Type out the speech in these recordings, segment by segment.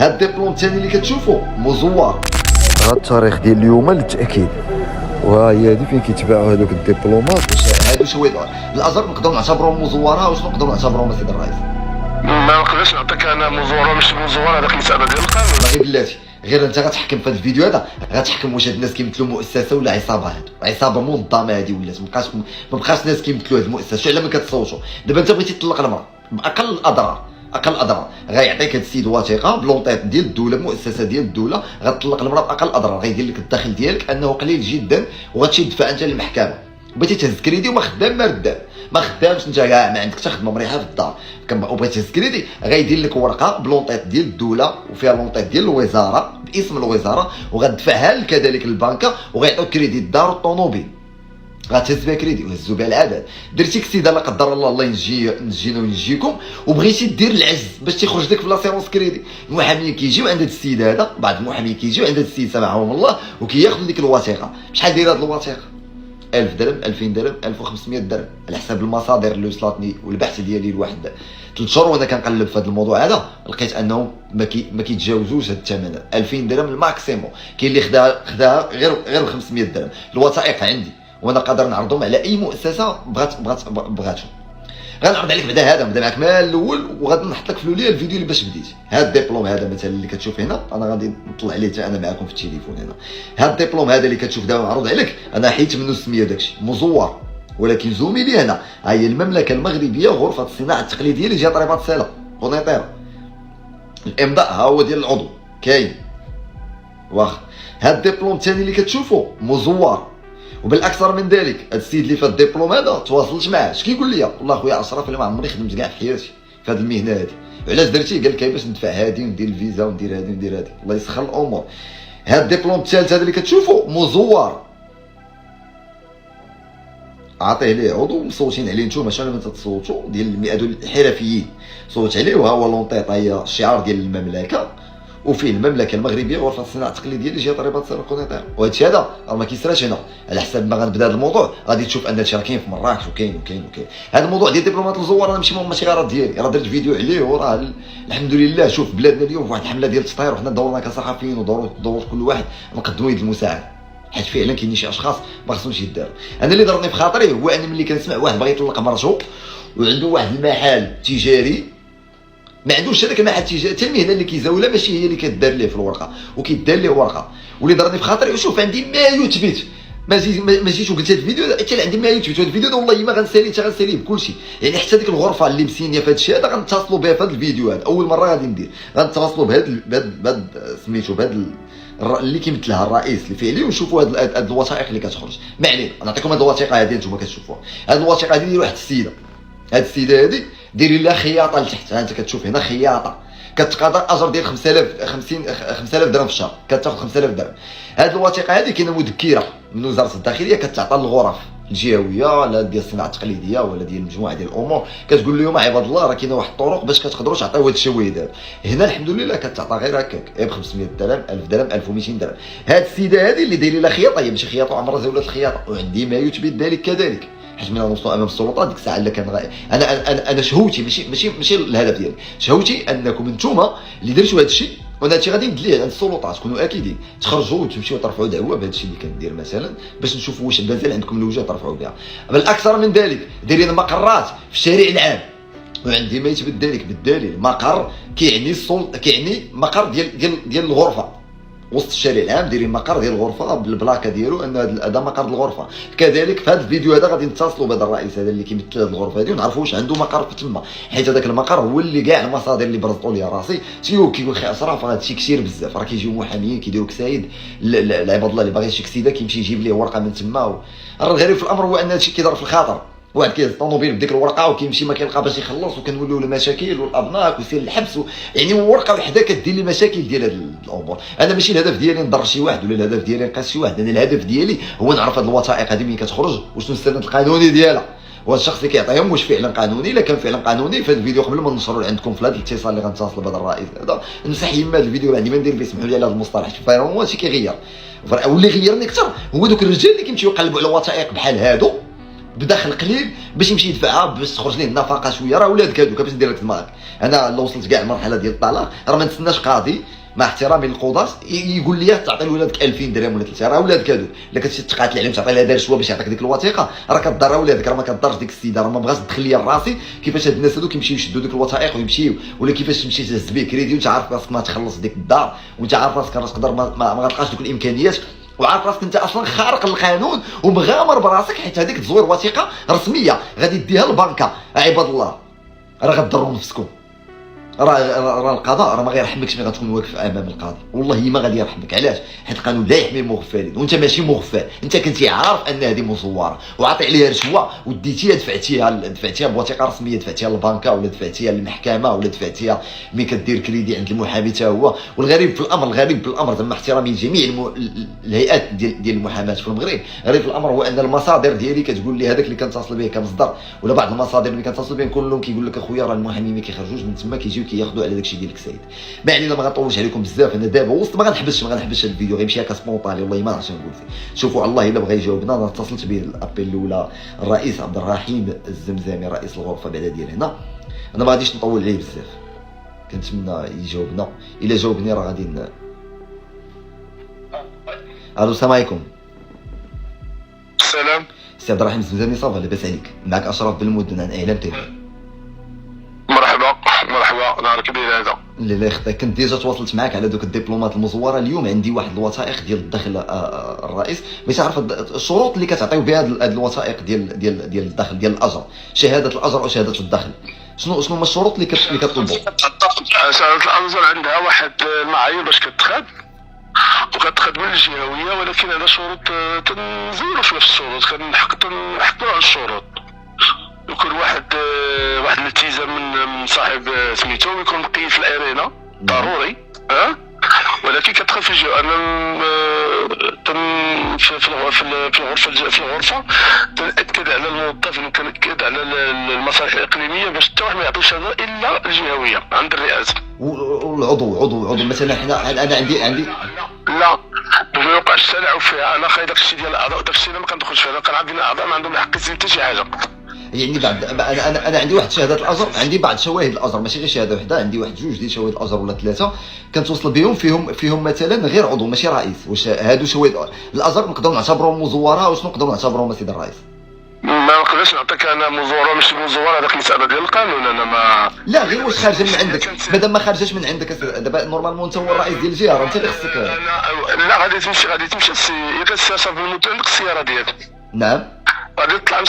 هاد الدبلوم الثاني اللي كتشوفوا مزور. هاد التاريخ ديال اليوم للتاكيد، وهي هادي فين كيتباعوا هادوك الدبلومات. هادو شويه الازرق نقدروا نعتبروهم مزوره، واش نقدروا نعتبروهم السيد الرئيس؟ ما نقدرش نعطيك انا مزوره مش مزوره، هذاك مساله ديال القانون. غير بلاتي غير انت غتحكم في هذا الفيديو هذا، غتحكم واش هاد الناس كيمثلوا مؤسسه ولا عصابه. هادو عصابه منظمه هادي ولات، مابقاش ناس كيمثلوا هاد المؤسسه. شو على ما كتصوتوا دابا انت بغيتي تطلق المراه باقل الاضرار، اقل الاضرار غيعطيك هاد السيد وثيقه بلونطيط ديال الدوله، مؤسسه ديال الدوله غتطلق المراه باقل الاضرار، غيدير لك الدخل ديالك انه قليل جدا، وغتمشي تدفع انت للمحكمه. بغيتي تهز كريدي وما خدام ما ردام، ما خدامش انت كاع ما عندك حتى خدمه مريحه في الدار، وبغيتي تهز كريدي غيدير لك ورقه بلونطيط ديال الدوله وفيها لونطيط ديال الوزاره باسم الوزاره، وغتدفعها كذلك للبنكه وغيعطوك كريدي الدار والطوموبيل، غتهز بها كريدي وهزوا بها العدد. درتي كسيده لا قدر الله، الله ينجينا وينجيكم، وبغيتي دير العجز باش تيخرج لك في لاسيرونس كريدي، المحامين كيجيو عند هذا السيد هذا، بعض المحامين كيجيو عند هذا السيد سامحهم الله وكياخذوا ديك الوثيقه. شحال دايره هذه الوثيقه؟ 1000 درهم، 2000 درهم، 1500 درهم، على حساب المصادر اللي وصلتني والبحث ديالي لواحد 3 شهور وانا كنقلب في هذا الموضوع هذا، لقيت انهم ما كيتجاوزوش هذا الثمن. 2000 درهم الماكسيموم، كاين اللي خداها غير ب 500 درهم. الوثائق عندي وانا قادر نعرضهم على اي مؤسسه بغاتهم. غنعرض عليك بعدا هذا، نبدا معاك من الاول وغادي نحط لك في الاوليه الفيديو اللي باش بديت. هذا الدبلوم هذا مثلا اللي كتشوف هنا، انا غادي نطلع عليه حتى انا معاكم في التليفون هنا. هذا الدبلوم هذا اللي كتشوف دابا معروض عليك، انا حيت منه السميه داكشي مزور، ولكن زومي لي هنا ها هي المملكه المغربيه غرفه الصناعه التقليديه لجهه رباط السلا قنيطره. الامضاء ها هو ديال العضو كاين واخا. هذا الدبلوم الثاني اللي كتشوفوا مزور، وبالاكثر من ذلك هذا السيد اللي في الدبلوم هذا تواصلت معاه، اش كيقول لي؟ والله خويا اشرف انا ما عمري خدمت كاع في حياتي في هذه المهنه هذه. علاش درتي؟ قال لك باش ندفع هادي وندير الفيزا وندير هادي وندير هادي، الله يسخر الامور. هذا الدبلوم الثالث هذا اللي كتشوفوا مزور، عاطيه ليه عضو مصوتين عليه نتوما، شنو ما تتصوتوا ديال هادو الحرفيين صوت عليه، وها هو لونطيط، هي الشعار ديال المملكه وفيه المملكه المغربيه غرفه الصناعه التقليديه لجهه رباط السلا قنيطره. وهذا الشيء هذا راه ما كيسراش هنا. على حسب ما غنبدا هذا الموضوع غادي تشوف ان هادشي راه كاين في مراكش وكاين وكاين وكاين. هذا الموضوع ديال الدبلومات الزوار انا ماشي غرض ديالي، راه درت فيديو عليه وراه الحمد لله. شوف بلادنا اليوم في واحد الحمله ديال التطهير، وحنا دورنا كصحفيين ودور كل واحد نقدموا يد المساعده، حيت فعلا كاينين شي اشخاص ما خصهمش يداروا. انا اللي ضرني في خاطري هو ان ملي كنسمع واحد باغي يطلق مرته وعنده واحد المحل تجاري، ما عندوش هذاك المحل التجاري، حتى المهنه اللي كيزاولها ماشي هي اللي كدار ليه في الورقه، وكيدار ليه ورقه. واللي ضرني في خاطري وشوف عندي ما يثبت، ما جيتش وقلت هذا الفيديو حتى عندي ما يثبت. هذا الفيديو والله ما غنساليه بكلشي، يعني حتى ديك الغرفه اللي مسينيه في هذا الشيء هذا غنتصلوا بها في هذا الفيديو هذا. اول مره غادي ندير غنتواصلوا بهذا سميتو بهذا اللي كيمثلها الرئيس الفعلي، ونشوفوا هاد الوثائق اللي كتخرج. ما علينا، نعطيكم هاد الوثيقه هذه نتوما كتشوفوها. هاد الوثيقه هذه ديال واحد السيده، هاد السيده هذه ديري لها خياطه لتحت، ها انت كتشوف هنا خياطه كتقاضى اجر ديال 5000 درهم في الشهر، كتاخذ 5000 درهم. هاد الوثيقه هذه كاينه مذكره من وزاره الداخليه كتعطى للغرف الجهويه لا ديال الصناعه التقليديه ولا ديال مجموعه ديال الامور، كتقول لهم عباد الله راه كاينه واحد الطرق باش كتقدروا تعطيو هاد الشوايه دابا. هنا الحمد لله كتعطى غير هكاك ب 500 درهم، 1000 درهم، 1200 درهم. هاد السيده هذه اللي دايره لها خياطه، هي ماشي خياطه عمرها زولات الخياطه، وعندي ما يثبت ذلك كذلك، حيت ملي نوصلوا امام السلطات ديك الساعه اللي كان انا شهوتي ماشي الهدف ديالي، شهوتي انكم انتوما اللي درتوا هذا الشيء، وانا هادشي غادي ندليه عند السلطات، تكونوا اكيدين تخرجوا وتمشيو ترفعوا دعوه بهذا الشيء اللي كندير مثلا، باش نشوفوا واش مازال عندكم الوجه ترفعوا بها. بل اكثر من ذلك دايرين مقرات في الشارع العام، وعندي ما يثبت ذلك بالدليل. مقر كيعني مقر ديال الغرفه وسط الشارع العام، دايرين مقر ديال الغرفه بالبلاكه ديالو ان هذا مقر ديال الغرفه. كذلك في هذا الفيديو هذا غادي نتصلوا بهذا الرئيس هذا اللي كيمثل هذه الغرفه هذه ونعرفوا واش عنده مقر في تما، حيت هذاك المقر هو اللي كاع المصادر اللي برزطوا لي راسي كيقول خي اشرف هذا الشيء كثير بزاف، راه كيجيو محاميين كيديروا كسايد العباد الله اللي باغي شي كسيده كيمشي يجيب ليه ورقه من تما. راه الغريب في الامر هو ان هذا الشيء كيضرب في الخاطر، واحد كيهز الطوموبيل بديك الورقه وكيمشي ما كيلقى باش يخلص، وكنوليو له مشاكل والابناك ويسير الحبس يعني ورقه وحده كدير لي مشاكل ديال هاد الامور. انا ماشي الهدف ديالي نضر شي واحد ولا الهدف ديالي نقاس شي واحد، انا الهدف ديالي هو نعرف هاد الوثائق هذه ملي كتخرج وشنو السند القانوني ديالها، وهذا الشخص اللي كيعطيهم واش فعلا قانوني. الا كان فعلا قانوني في هذا الفيديو قبل ما ننشروا عندكم في هذا الاتصال اللي غنتصل بهذا الرئيس هذا نمسح يما هذا الفيديو عندي ما ندير به، سمحوا لي على هذا المصطلح، فاهم ماشي كيغير. واللي غيرني اكثر هو دوك الرجال اللي كيمشيو يقلبوا على وثائق بحال هادو بدخل قليل باش يمشي يدفعها باش تخرج ليه النفقه شويه. راه ولاد كادو باش ندير لك دماغك. انا لو وصلت كاع المرحله ديال الطلاق راه ما نتسناش قاضي مع احترامي للقضاة يقول لي تعطي لولادك 2000 درهم ولا 3، راه ولاد كادو. الا كنتي تقاتل عليهم تعطي لها دار شويه باش يعطيك ديك الوثيقه راه كضر ولادك، راه ما كضرش ديك السيده. راه ما بغاش تدخل لي راسي كيفاش هاد الناس هادو كيمشيو يشدوا ديك الوثائق ويمشيو، ولا كيفاش تمشي تهز به كريدي وانت عارف راسك ما تخلص ديك الدار، وانت عارف راسك راه تقدر ما غتلقاش دوك الامكانيات، وعارف راسك انت اصلا خارق للقانون ومغامر براسك، حيت هذيك تزوير وثيقه رسميه غادي ديها للبنكه. عباد الله راه غضروا نفسكم. راه القضاء راه ما غيرحمكش ملي غتكون واقف امام القاضي، والله ما غادي يرحمك. علاش؟ حيت القانون لا يحمي المغفلين، وانت ماشي مغفل، انت كنتي عارف ان هذه مزوره وعطي عليها رشوه وديتيها دفعتيها بوثيقه رسميه، دفعتيها للبنكه ولا دفعتيها للمحكمه ولا دفعتيها ملي كدير كريدي عند المحامي حتى هو. والغريب في الامر زعما احترامي لجميع الهيئات ديال المحاماه في المغرب، غريب في الامر هو ان المصادر ديالي كتقول لي هذاك اللي كنتصل به كمصدر، ولا بعض المصادر اللي كنتصل بهم كلهم كيقول لك اخويا راه المحامي ما كيخرجوش من تما كيجيو كياخذوا على داكشي ديالك السيد. ما علينا ما غنطولش عليكم بزاف. انا دابا وسط ما غنحبسش الفيديو، غيمشي هكا سبونطاني والله ما عرفتش نقول فيه. شوفوا الله الا بغى يجاوبنا. انا اتصلت به الابيل الاولى الرئيس عبد الرحيم الزمزامي رئيس الغرفه بعدا ديال هنا. انا ما غاديش نطول عليه بزاف، كنتمنى يجاوبنا. الا جاوبني راه غادي الو السلام عليكم. السلام. سي عبد الرحيم الزمزامي صافا لاباس عليك؟ معك اشرف بالمدن عن اعلام تيفي. مرحبا نهار كبير هذا. لا يخطيك، كنت ديجا تواصلت معاك على دوك الدبلومات المزوره. اليوم عندي واحد الوثائق ديال الدخل الرئيس، باش تعرف الشروط اللي كتعطيو بها هاد الوثائق ديال الدخل ديال الاجر، شهاده الاجر وشهاده الدخل. شنو هما الشروط اللي كتطلبوا؟ شهاده الاجر عندها واحد المعايير باش كتخاد وكتخدم الجهويه، ولكن على شروط تنزيروا شويه في الشروط، كنحطوا على الشروط. يكون واحد الالتزام من صاحب سميتو، ويكون مقيد في الارينا ضروري. ولكن كتدخل في الجهه. انا في الغرفه تنأكد على الموظف، كنأكد على المصالح الاقليميه باش حتى واحد ما يعطيش شهاده الا الجهويه عند الرئاسه. والعضو مثلا انا عندي لا ما يوقعش التلاعب فيها. انا خايف داكشي ديال الاعضاء وداكشي ما كندخلش فيها. كنعرف بان الاعضاء ما عندهم الحق يزيد حتى شي حاجه. يعني بعد انا عندي واحد شهاده الاجر، عندي بعض شواهد الاجر، ماشي غير شهاده وحده، عندي واحد جوج ديال شواهد الاجر ولا ثلاثه كنتوصل بهم، فيهم مثلا غير عضو ماشي رئيس. واش هادو شواهد الاجر نقدروا نعتبروهم مزوره واش نقدروا نعتبروهم السيد الرئيس؟ ما نقدرش نعطيك انا مزوره ماشي مزوره، هذاك مساله ديال القانون. انا ما لا غير واش خارجه من عندك، مادام ما خارجاش من عندك دابا نورمالمون انت هو الرئيس ديال الجهه، راه انت اللي خصك. لا غادي تمشي الا السياسه في المدن عندك السياره ديالك. نعم غادي تطلع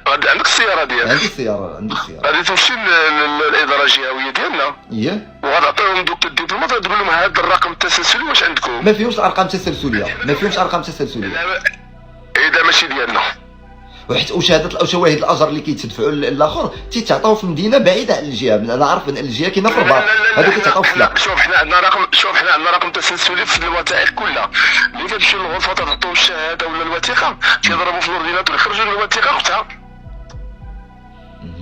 غادي عندك السياره ديالك. عندي السياره غادي تمشي للاداره الجهويه ديالنا وغتعطيهم دوك الدبلومات، غتقول لهم هذا الرقم التسلسلي واش عندكم. ما فيهمش ارقام تسلسليه. اذا ماشي ديالنا. وشهاده وشواهد الاجر اللي كيتدفعوا للاخر تيتعطاو في مدينه بعيده عن الجهه. انا عارف ان الجهه كاينه في الرباط، هذوك كيتعطاو في السلاح. شوف حنا عندنا رقم تسلسلي في الوثائق كلها. ملي كتمشيو للغرفه تعطيو الشهاده ولا الوثيقه كيضربوا في الاورديناتور يخرجوا الوثيقه اختها.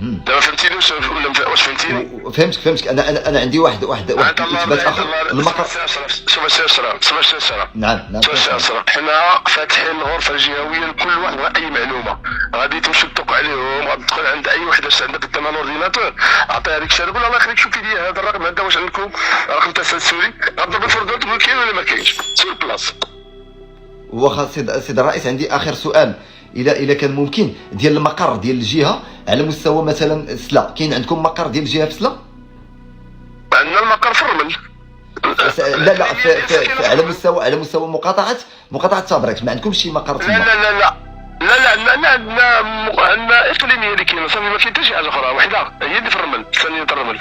دابا فهمتيني واش فهمتيني؟ فهمتك. انا عندي واحد اثبات اخر. المقر شوف سي اشرف. نعم حنا فاتحين الغرفه الجهويه لكل واحد بغى اي معلومه. غادي تمشي تدق عليهم، غادي تدخل عند اي وحده عندك قدام الاورديناتور، عطيها ديك الشهاده، قول الله يخليك شوفي لي هذا الرقم هذا واش عندكم رقم تسلسلي. غضرب الفردات تقول كاين ولا ما كاينش سير بلاص. واخا سيد الرئيس عندي اخر سؤال، الا كان ممكن ديال المقر ديال الجهه على مستوى مثلا سلا، كاين عندكم مقر ديال الجهه في سلا؟ عندنا المقر في الرمل. لا على مستوى مقاطعه تابريكس ما عندكمش شي مقر تما؟ لا عندنا اقليميه اللي كاينه صافي، ما كاين حتى شي حاجه اخرى وحده هي اللي في الرمل، ثانيه الرمل.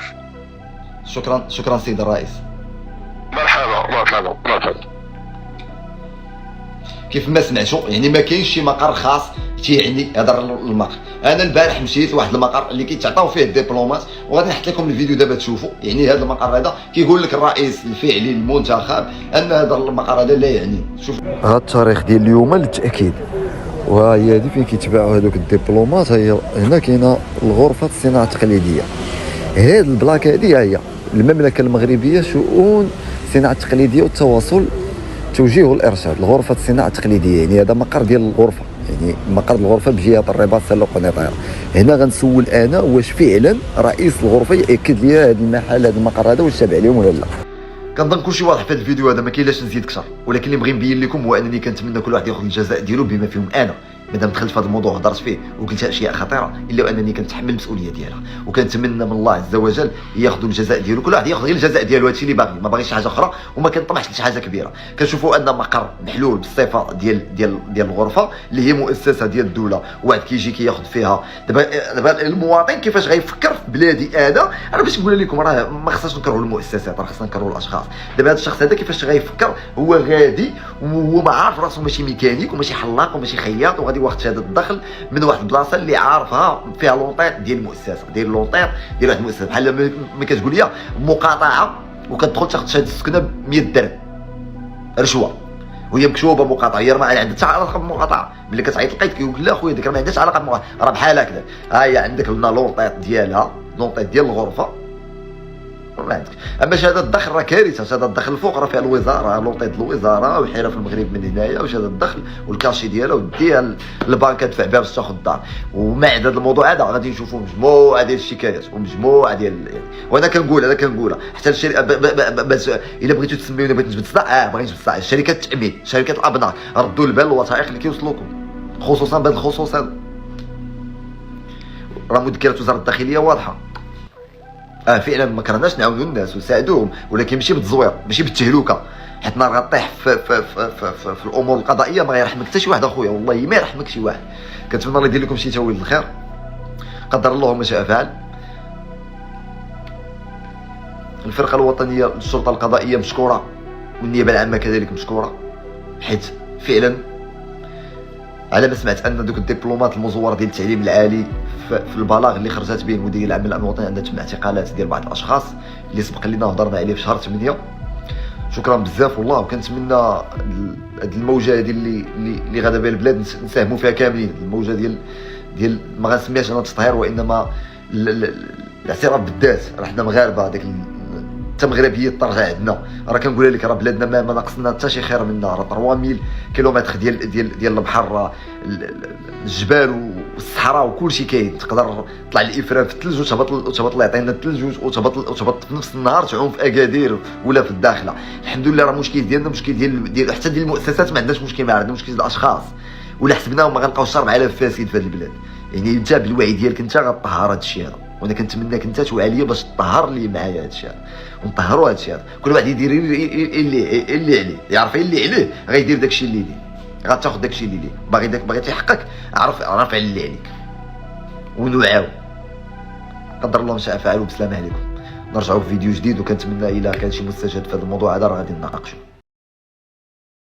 شكرا سيد الرئيس. مرحبا. كيف ما سمعتوا يعني ما كاينش شي مقر خاص تيعني هذا المقر. انا البارح مشيت لواحد المقر اللي كيتعطاو فيه الدبلومات، وغادي نحط لكم الفيديو دابا تشوفوا. يعني هذا المقر هذا كيقول لك الرئيس الفعلي المنتخب ان هذا المقر هذا لا يعني. شوف هذا التاريخ ديال اليوم للتاكيد، وهي هذه فين كيتباعوا هذوك الدبلومات. هي هنا كاينه الغرفه الصناعه التقليديه. هذه البلاكه هذه هي المملكه المغربيه شؤون الصناعه التقليديه والتواصل توجيه والارشاد، الغرفه الصناعه التقليديه. يعني هذا مقر ديال الغرفه يعني مقر الغرفه بجهه الرباط سلوق قنيطره. هنا غنسول انا واش فعلا رئيس الغرفه ياكد لي هذا المحل هذا المقر هذا واش تابع لهم ولا لا. كنظن كلشي واضح في هذا الفيديو هذا، ما كاينلاش نزيد اكثر، ولكن اللي بغي نبين لكم هو انني كنتمنى كل واحد ياخذ الجزاء ديالو بما فيهم انا. مادام دخلت في هذا الموضوع وهضرت فيه وقلت اشياء خطيره الا وانني كنتحمل المسؤوليه ديالها، وكنتمنى من الله عز وجل ياخذوا الجزاء ديالو، كل واحد ياخذ غير الجزاء ديالو، هادشي اللي باغي، ما باغيش حاجه اخرى وما كنطمحش لشي حاجه كبيره. كنشوفوا ان مقر محلول بالصفه ديال الغرفه اللي هي مؤسسه ديال الدوله، واحد كيجي كياخذ فيها. دابا المواطن كيفاش غيفكر في بلادي انا باش نقول لكم راه ما خصناش نكرهوا المؤسسات، راه خصنا نكرهوا الاشخاص. دابا هذا الشخص هذا كيفاش غيفكر، هو غادي وهو ما عارف راسو ماشي ميكانيك وماشي حلاق وماشي خياط، وغادي واخد شهاده الدخل من واحد البلاصه اللي عارفها فيها لونطيط ديال المؤسسه، ديال لونطيط ديال واحد المؤسسه، بحال ما كتقول لي مقاطعه وكتدخل تاخذ شهاده السكنه ب 100 درهم رشوه وهي مكتوبه مقاطعه، هي ما عندها حتى علاقه بالمقاطعه. ملي كتعيط لقيت كيقول لا خويا ديك ما عندهاش علاقه بالمقاطعه، راه بحال هكذا. ها هي عندك لنا لونطيط ديالها، لونطيط ديال الغرفه ما عندك. اما شهاده الدخل راه كارثه، شهاده الدخل الفوق راه فيها الوزاره، لونطيط الوزاره وحيره في المغرب من هنايا، وشهاده الدخل والكاشي ديالها وديها للبنك تدفع بها باش تاخذ الدار. ومع هذا الموضوع هذا غادي نشوفوا مجموعه ديال الشكايات ومجموعه ديال وانا كنقولها حتى الشركه الا بغيتوا تسميوني بغيت نجبد الصداع، باغي نجبد الصداع. شركات التامين، شركات الابناء، ردوا البال الوثائق اللي كيوصلوكم، خصوصا بهذا الخصوص هذا. راه مذكرات وزاره الداخليه واضحه. فعلا ما كرهناش نعاونوا الناس ونساعدوهم، ولكن ماشي بالتزوير، ماشي بالتهلوكه، حيت نهار غطيح في الامور القضائيه ما غيرحمك حتى شي واحد اخويا، والله ما يرحمك شي واحد. كنتمنى الله يدير لكم شي تاويل الخير، قدر الله ما شاء فعل. الفرقه الوطنيه للشرطه القضائيه مشكوره، والنيابه العامه كذلك مشكوره، حيت فعلا على ما سمعت ان دوك الدبلومات المزوره ديال التعليم العالي في البلاغ اللي خرجت به المديريه العامه للامن الوطني عندها تم اعتقالات ديال بعض الاشخاص اللي سبق لنا هضرنا عليه في شهر 8. شكرا بزاف والله، وكنتمنى هاد الموجه هذه اللي غادا بها البلاد نساهموا فيها كاملين. الموجه ديال ما غنسميهاش انا التطهير، وانما الاعتراف بالذات. راه حنا مغاربه، ديك التمغربيه ترجع عندنا. راه كنقولها لك، راه بلادنا ما ناقصنا حتى شي خير منها. راه 3000 كيلومتر ديال البحر، الجبال والصحراء وكلشي كاين. تقدر تطلع الافران في الثلج وتهبط الله يعطينا الثلج وتهبط في نفس النهار تعوم في اكادير ولا في الداخله. الحمد لله. راه المشكل ديالنا مشكل ديال حتى ديال المؤسسات ما عندناش مشكل معها، عندنا مشكل ديال الاشخاص، ولا حسبناهم ما غنلقاوش 4000 فاسد في هذه البلاد. يعني انت بالوعي ديالك انت غطهر هذا الشيء هذا، وانا كنتمناك انت توعى ليا باش تطهر لي معايا هذا الشيء هذا، ونطهروا هذا الشيء هذا. كل واحد يدير اللي عليه، يعرف اللي عليه غيدير داك الشيء اللي ليه، غتاخذ داك الشيء اللي ليه. باغي تحقق، عرف على اللي عليك ونوعاو. قدر الله ما شاء فعل، وبسلامه عليكم. نرجعوا في فيديو جديد، وكنتمنى الى كان شي مستجد في هذا الموضوع هذا راه غادي نناقشوا.